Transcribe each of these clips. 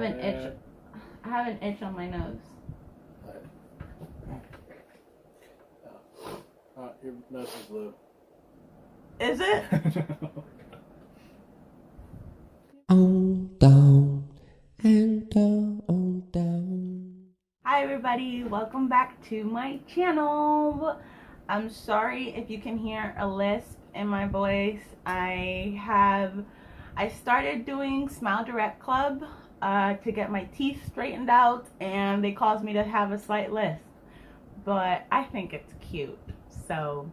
have an itch. I have an itch on my nose. Your nose is blue. Is it? On down and on down. Hi everybody, welcome back to my channel. I'm sorry if you can hear a lisp in my voice. I started doing Smile Direct Club to get my teeth straightened out, and they caused me to have a slight lisp, but I think it's cute. So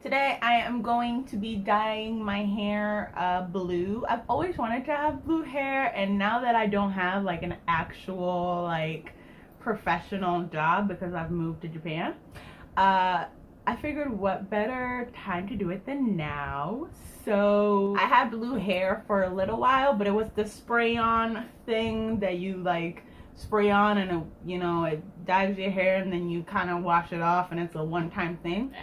today I am going to be dyeing my hair blue. I've always wanted to have blue hair, and now that I don't have like an actual like professional job because I've moved to Japan, I figured what better time to do it than now. So I had blue hair for a little while, but it was the spray on thing that you like spray on and it, you know, it dyes your hair and then you kind of wash it off and it's a one-time thing.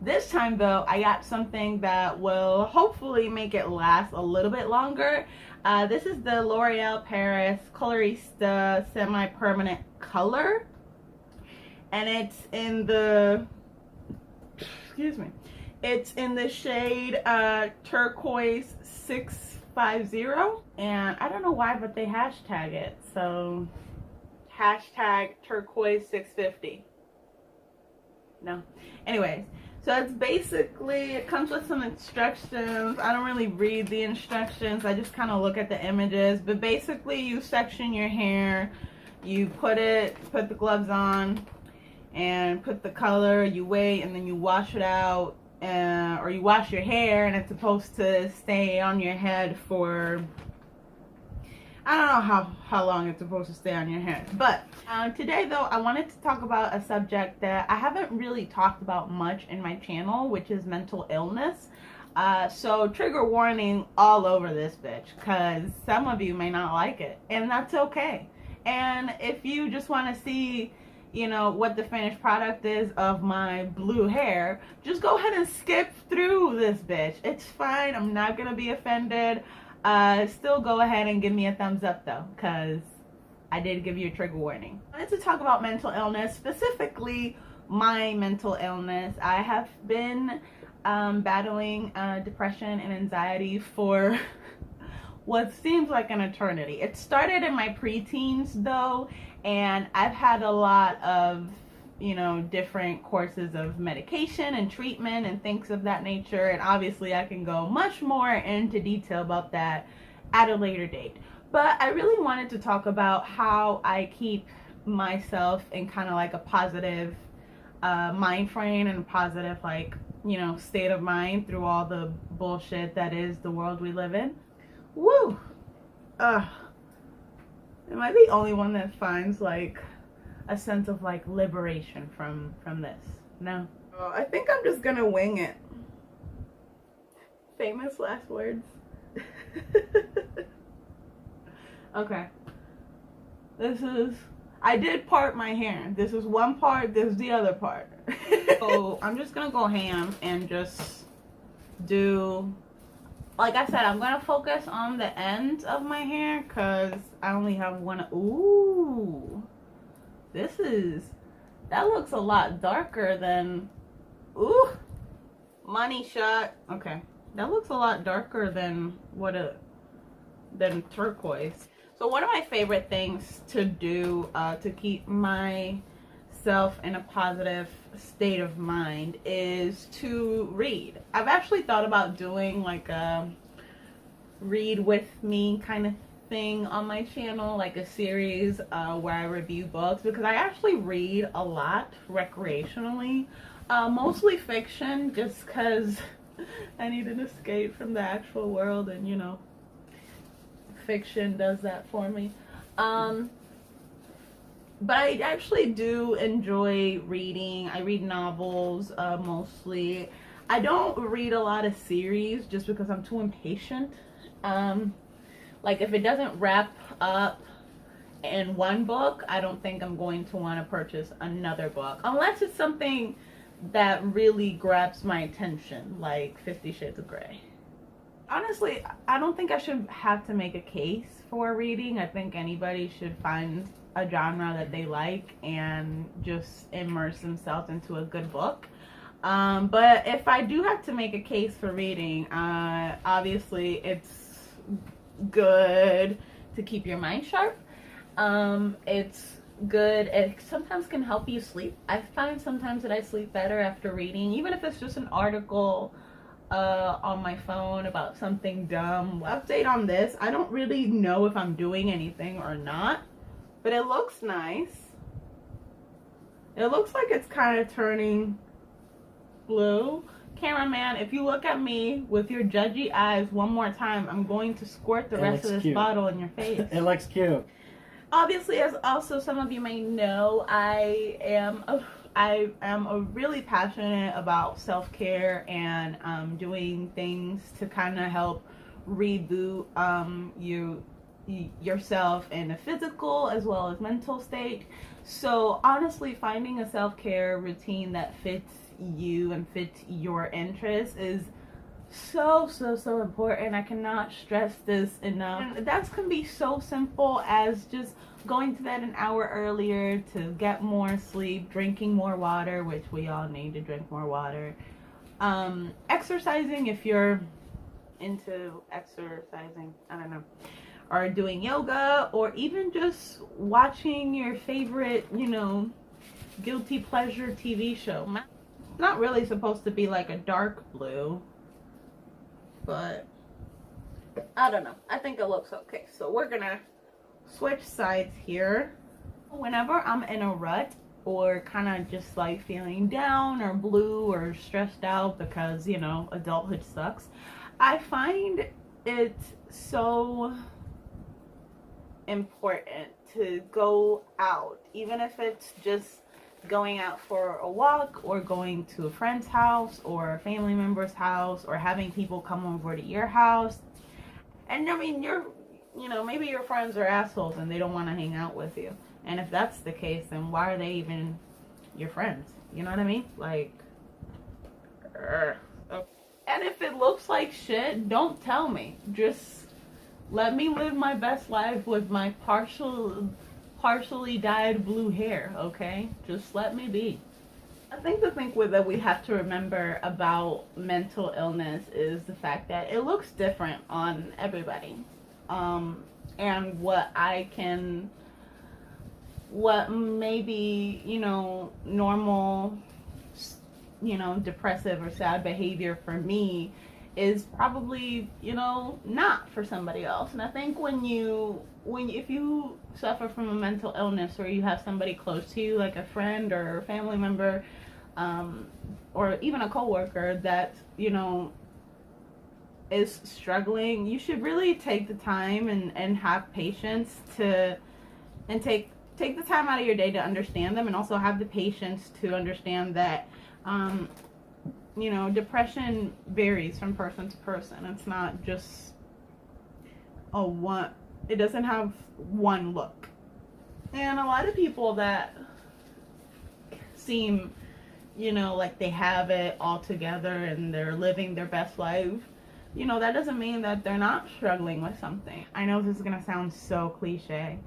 This time though, I got something that will hopefully make it last a little bit longer. This is the L'Oreal Paris Colorista Semi-Permanent Color, and it's in the, excuse me, it's in the shade Turquoise 650, and I don't know why, but they hashtag it, so hashtag Turquoise 650. No, anyways, so it's basically, it comes with some instructions. I don't really read the instructions, I just kind of look at the images, but basically you section your hair, you put the gloves on and put the color, you wait, and then you wash it out, or you wash your hair, and it's supposed to stay on your head for, I don't know how long it's supposed to stay on your head. But today though, I wanted to talk about a subject that I haven't really talked about much in my channel, which is mental illness. So trigger warning all over this bitch, because some of you may not like it, and that's okay. And if you just want to see, you know, what the finished product is of my blue hair, just go ahead and skip through this bitch. It's fine, I'm not gonna be offended. Still go ahead and give me a thumbs up though, because I did give you a trigger warning. I wanted to talk about mental illness, specifically my mental illness. I have been battling depression and anxiety for what seems like an eternity. It started in my preteens though, and I've had a lot of, you know, different courses of medication and treatment and things of that nature, and obviously I can go much more into detail about that at a later date. But I really wanted to talk about how I keep myself in kind of like a positive mind frame and a positive, like, you know, state of mind through all the bullshit that is the world we live in. Woo! Am I the only one that finds like a sense of like liberation from this? No. Oh, I think I'm just gonna wing it. Famous last words. Okay. I did part my hair. This is one part, this is the other part. So I'm just gonna go ham and just do, like I said, I'm gonna focus on the ends of my hair because I only have one. Ooh, that looks a lot darker than, ooh, money shot. Okay, that looks a lot darker than than turquoise. So one of my favorite things to do to keep myself in a positive state of mind is to read. I've actually thought about doing like a read with me kind of thing on my channel, like a series where I review books, because I actually read a lot recreationally, mostly fiction, just because I need an escape from the actual world, and you know, fiction does that for me. But I actually do enjoy reading. I read novels mostly. I don't read a lot of series just because I'm too impatient. Like if it doesn't wrap up in one book, I don't think I'm going to want to purchase another book, unless it's something that really grabs my attention, like 50 Shades of Grey. honestly, I don't think I should have to make a case for reading. I think anybody should find a genre that they like and just immerse themselves into a good book. But if I do have to make a case for reading, obviously it's good to keep your mind sharp. It's good. It sometimes can help you sleep. I find sometimes that I sleep better after reading, even if it's just an article on my phone about something dumb. Update on this. I don't really know if I'm doing anything or not, but it looks nice. It looks like it's kind of turning blue. Cameraman, if you look at me with your judgy eyes one more time, I'm going to squirt the rest of this bottle in your face. It looks cute. Obviously, as also some of you may know, I am really passionate about self-care and doing things to kind of help reboot yourself in a physical as well as mental state. So honestly, finding a self-care routine that fits you and fits your interests is so important. I cannot stress this enough. And that can be so simple as just going to bed an hour earlier to get more sleep, drinking more water, which we all need to drink more water, exercising if you're into exercising, I don't know, or doing yoga, or even just watching your favorite, guilty pleasure TV show. It's not really supposed to be like a dark blue, but I don't know. I think it looks okay. So we're gonna switch sides here. Whenever I'm in a rut or kind of just like feeling down or blue or stressed out because, adulthood sucks, I find it so important to go out, even if it's just going out for a walk or going to a friend's house or a family member's house or having people come over to your house. And I mean, maybe your friends are assholes and they don't want to hang out with you. And if that's the case, then why are they even your friends? You know what I mean? Like, and if it looks like shit, don't tell me. Just let me live my best life with my partially dyed blue hair, okay? Just let me be. I think the thing that we have to remember about mental illness is the fact that it looks different on everybody. And what maybe, normal, depressive or sad behavior for me is probably, not for somebody else. And I think if you suffer from a mental illness or you have somebody close to you, like a friend or a family member, or even a coworker that, is struggling, you should really take the time and have patience and take the time out of your day to understand them, and also have the patience to understand that, depression varies from person to person. It's not just it doesn't have one look. And a lot of people that seem, like they have it all together and they're living their best life, that doesn't mean that they're not struggling with something. I know this is going to sound so cliche,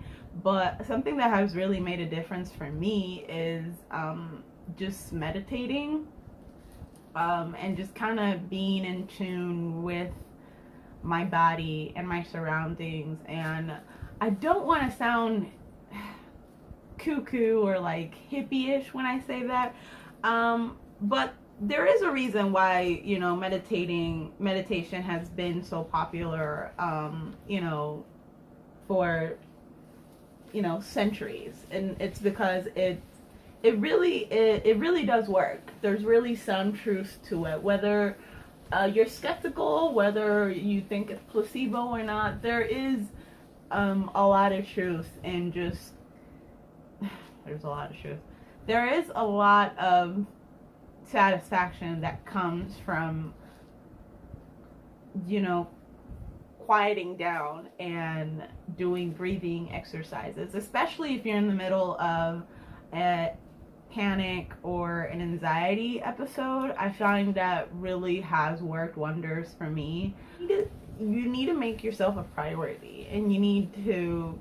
but something that has really made a difference for me is just meditating, and just kind of being in tune with my body and my surroundings. And I don't want to sound cuckoo or like hippie-ish when I say that, but there is a reason why, meditation has been so popular, for, centuries. And it's because it really does work. There's really some truth to it. Whether you're skeptical, whether you think it's placebo or not, there is a lot of truth in just there's a lot of truth. There is a lot of satisfaction that comes from, quieting down and doing breathing exercises, especially if you're in the middle of a panic or an anxiety episode. I find that really has worked wonders for me. you need to make yourself a priority, and you need to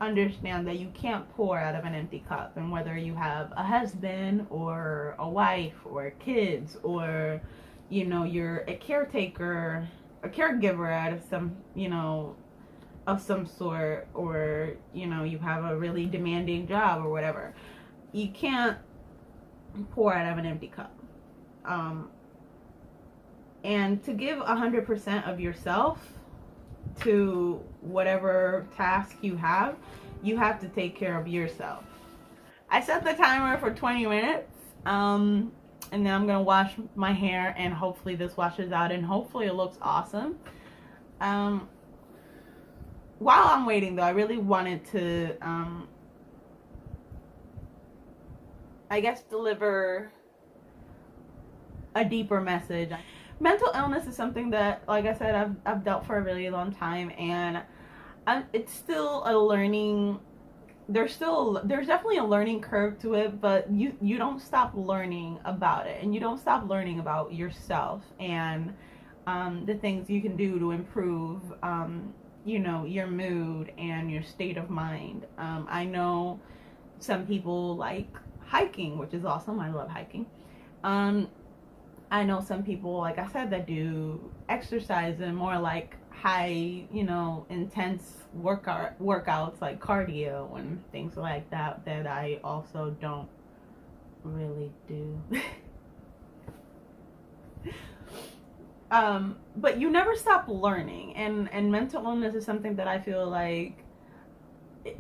understand that you can't pour out of an empty cup. And whether you have a husband or a wife or kids, or you're a caretaker, a caregiver out of some of some sort, or you have a really demanding job or whatever, you can't pour out of an empty cup. And to give 100% of yourself to whatever task you have to take care of yourself. I set the timer for 20 minutes, and then I'm gonna wash my hair, and hopefully this washes out, and hopefully it looks awesome. While I'm waiting though, I really wanted to I guess deliver a deeper message. Mental illness is something that, like I said, I've dealt for a really long time, and it's still a learning. There's definitely a learning curve to it, but you don't stop learning about it, and you don't stop learning about yourself and the things you can do to improve your mood and your state of mind. I know some people like hiking, which is awesome. I love hiking. I know some people, like I said, that do exercise and more like high, intense workouts like cardio and things like that I also don't really do. But you never stop learning, and mental illness is something that I feel like it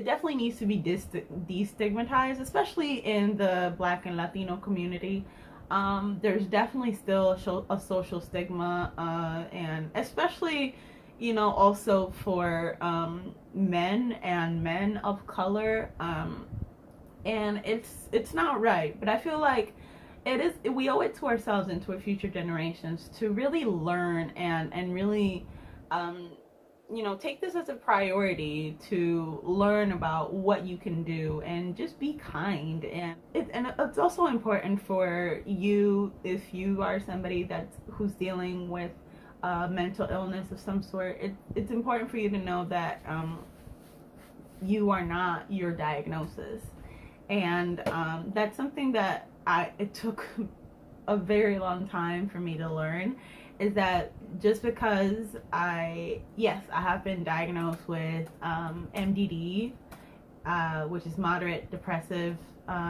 definitely needs to be destigmatized, especially in the Black and Latino community. There's definitely still a social stigma, and especially also for men of color, and it's not right. But I feel like we owe it to ourselves and to our future generations to really learn and really take this as a priority, to learn about what you can do and just be kind. And it's also important for you, if you are somebody who's dealing with mental illness of some sort, it's important for you to know that you are not your diagnosis. And that's something that it took a very long time for me to learn, is that just because I have been diagnosed with MDD, which is moderate depressive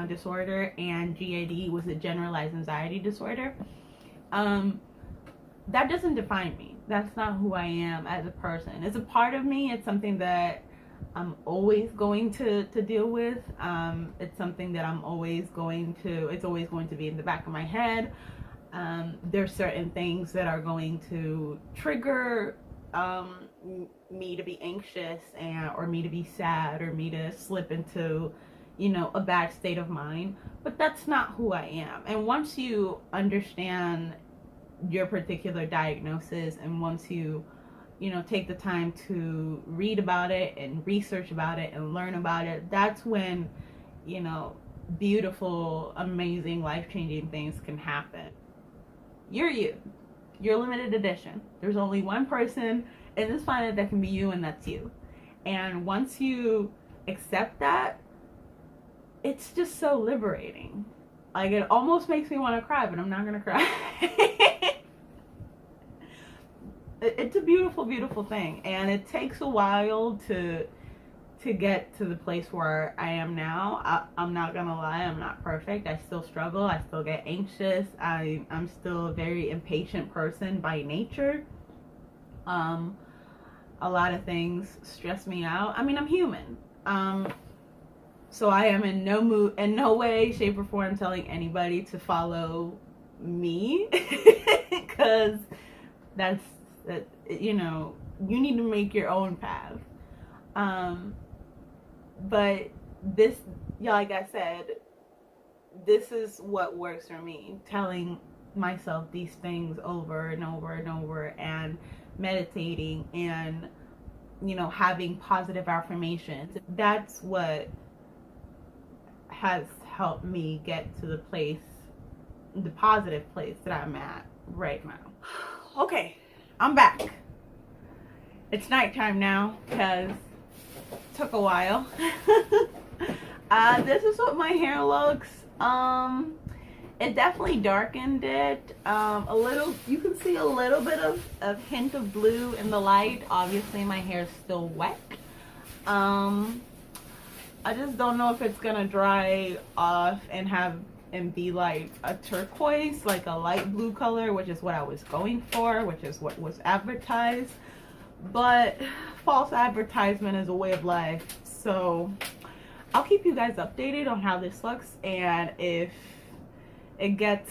disorder, and GAD was a generalized anxiety disorder, that doesn't define me. That's not who I am as a person. It's a part of me. It's something that I'm always going to deal with. It's something that it's always going to be in the back of my head. There's certain things that are going to trigger me to be anxious, or me to be sad, or me to slip into a bad state of mind. But that's not who I am. And once you understand your particular diagnosis, and once you take the time to read about it and research about it and learn about it, that's when beautiful, amazing, life-changing things can happen. You're limited edition. There's only one person in this planet that can be you, and that's you. And once you accept that, it's just so liberating. Like, it almost makes me want to cry, but I'm not gonna cry. It's a beautiful, beautiful thing, and it takes a while to get to the place where I am now. I'm not gonna lie, I'm not perfect. I still struggle. I still get anxious. I'm still a very impatient person by nature. A lot of things stress me out. I mean, I'm human. So I am in no way, shape, or form telling anybody to follow me, because you need to make your own path. But this, like I said, this is what works for me. Telling myself these things over and over and over, and meditating, and having positive affirmations. That's what has helped me get to the positive place that I'm at right now. Okay, I'm back. It's nighttime now because it took a while. This is what my hair looks. It definitely darkened it a little. You can see a little bit of hint of blue in the light. Obviously my hair is still wet. I just don't know if it's gonna dry off and be like a turquoise, like a light blue color, which is what I was going for, which is what was advertised. But false advertisement is a way of life, so I'll keep you guys updated on how this looks, and if it gets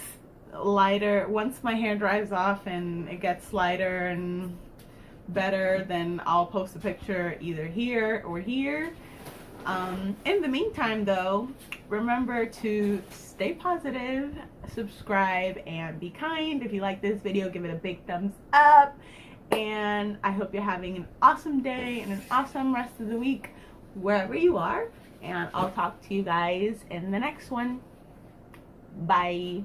lighter once my hair dries off and it gets lighter and better, then I'll post a picture either here or here. In the meantime though, remember to stay positive, subscribe, and be kind. If you like this video, give it a big thumbs up, and I hope you're having an awesome day and an awesome rest of the week wherever you are, and I'll talk to you guys in the next one. Bye.